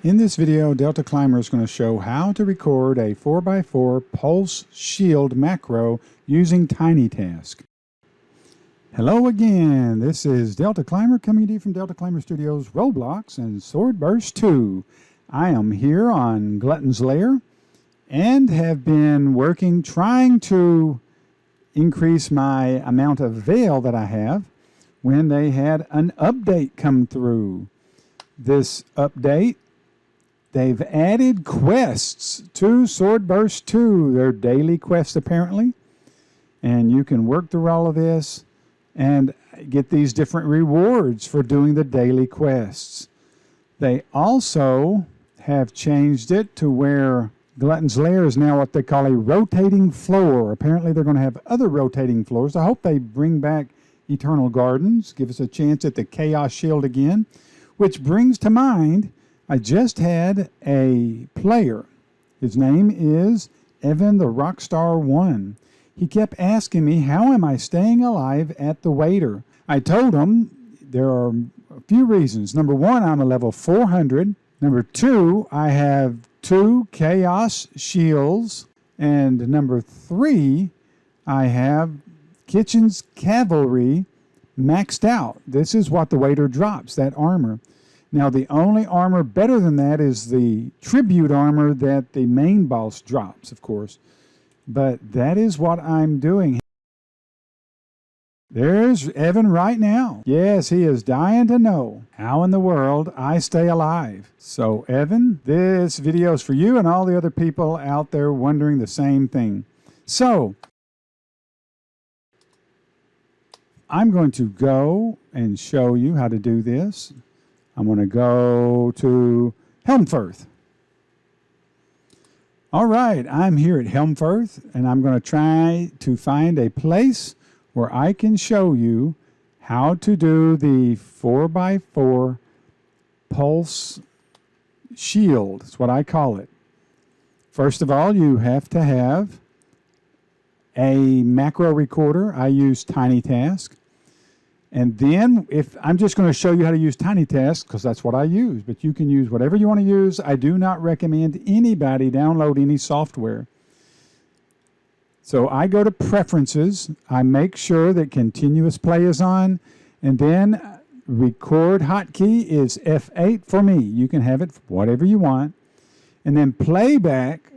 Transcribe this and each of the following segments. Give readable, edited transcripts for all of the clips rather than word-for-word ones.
In this video, Delta Climber is going to show how to record a 4x4 pulse shield macro using TinyTask. Hello again, this is Delta Climber coming to you from Delta Climber Studios, Roblox, and SwordBurst 2. I am here on Glutton's Lair and have been working trying to increase my amount of veil that I have when they had an update come through. This update, they've added quests to SwordBurst 2. They're daily quests apparently. And you can work through all of this and get these different rewards for doing the daily quests. They also have changed it to where Glutton's Lair is now what they call a rotating floor. Apparently they're going to have other rotating floors. I hope they bring back Eternal Gardens, give us a chance at the Chaos Shield again. Which brings to mind, I just had a player. His name is Evan the Rockstar 1. He kept asking me, how am I staying alive at the waiter? I told him there are a few reasons. Number one, I'm a level 400. Number two, I have 2 Chaos Shields. And number 3, I have Kitchen's Cavalry maxed out. This is what the waiter drops, that armor. Now, the only armor better than that is the tribute armor that the main boss drops, of course. But that is what I'm doing. There's Evan right now. Yes, he is dying to know how in the world I stay alive. So, Evan, this video is for you and all the other people out there wondering the same thing. So, I'm going to go and show you how to do this. I'm going to go to Helmfirth. All right, I'm here at Helmfirth, and I'm going to try to find a place where I can show you how to do the 4x4 pulse shield. That's what I call it. First of all, you have to have a macro recorder. I use TinyTask. And then, if I'm just going to show you how to use TinyTask, because that's what I use, but you can use whatever you want to use. I do not recommend anybody download any software. So I go to Preferences, I make sure that Continuous Play is on, and then Record hotkey is F8 for me. You can have it whatever you want. And then Playback,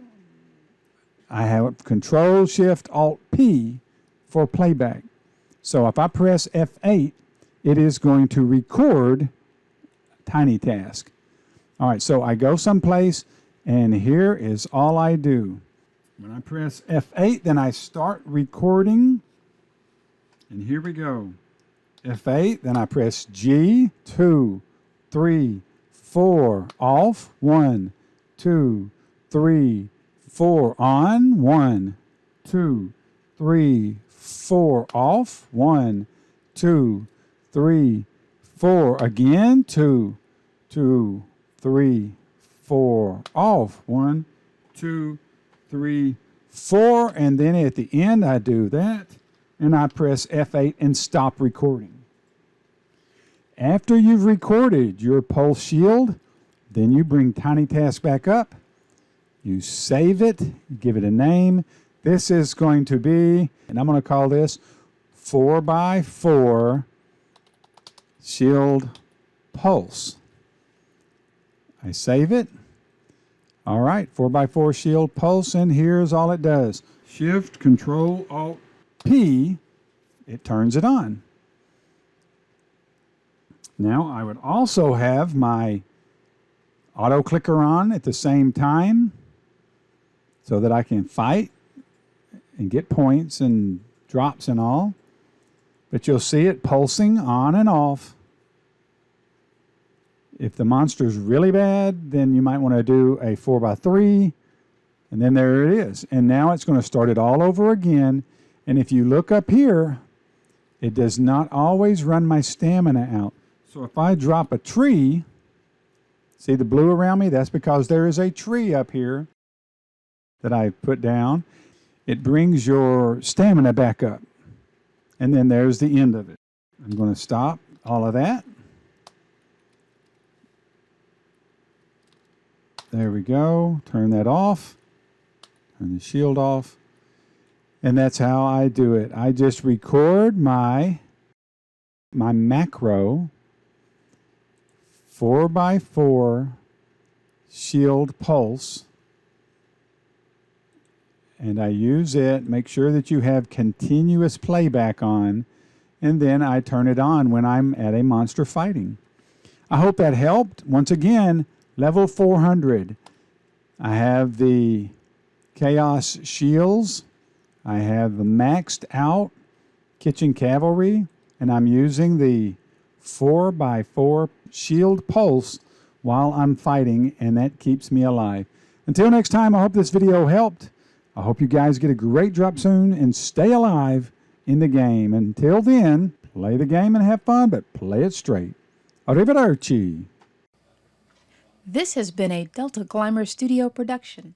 I have Control-Shift-Alt-P for playback. So if I press F8, it is going to record TinyTask. All right, so I go someplace, and here is all I do. When I press F8, then I start recording, and here we go. F8, then I press G, 2, 3, 4, off, 1, 2, 3, 4, on, 1, 2, 3, 4, off, 1, 2, 3, 4, again, 2, 2, 3, 4, off, 1, 2, 3, 4, and then at the end I do that, and I press F8 and stop recording. After you've recorded your pulse shield, then you bring TinyTask back up, you save it, give it a name. This is going to be, and I'm going to call this 4x4 Shield Pulse. I save it. All right, 4x4 Shield Pulse, and here's all it does. Shift, Control, Alt, P, it turns it on. Now, I would also have my auto clicker on at the same time so that I can fight and get points and drops and all. But you'll see it pulsing on and off. If the monster's really bad, then you might want to do a 4x3, and then there it is. And now it's going to start it all over again. And if you look up here, it does not always run my stamina out. So if I drop a tree, see the blue around me? That's because there is a tree up here that I put down. It brings your stamina back up. And then there's the end of it. I'm going to stop all of that. There we go. Turn that off. Turn the shield off. And that's how I do it. I just record my macro 4x4 shield pulse. And I use it. Make sure that you have continuous playback on. And then I turn it on when I'm at a monster fighting. I hope that helped. Once again, level 400. I have the Chaos Shields. I have the maxed out Kitchen Cavalry. And I'm using the 4x4 shield pulse while I'm fighting. And that keeps me alive. Until next time, I hope this video helped. I hope you guys get a great drop soon and stay alive in the game. Until then, play the game and have fun, but play it straight. Arrivederci. This has been a Delta Climber Studio production.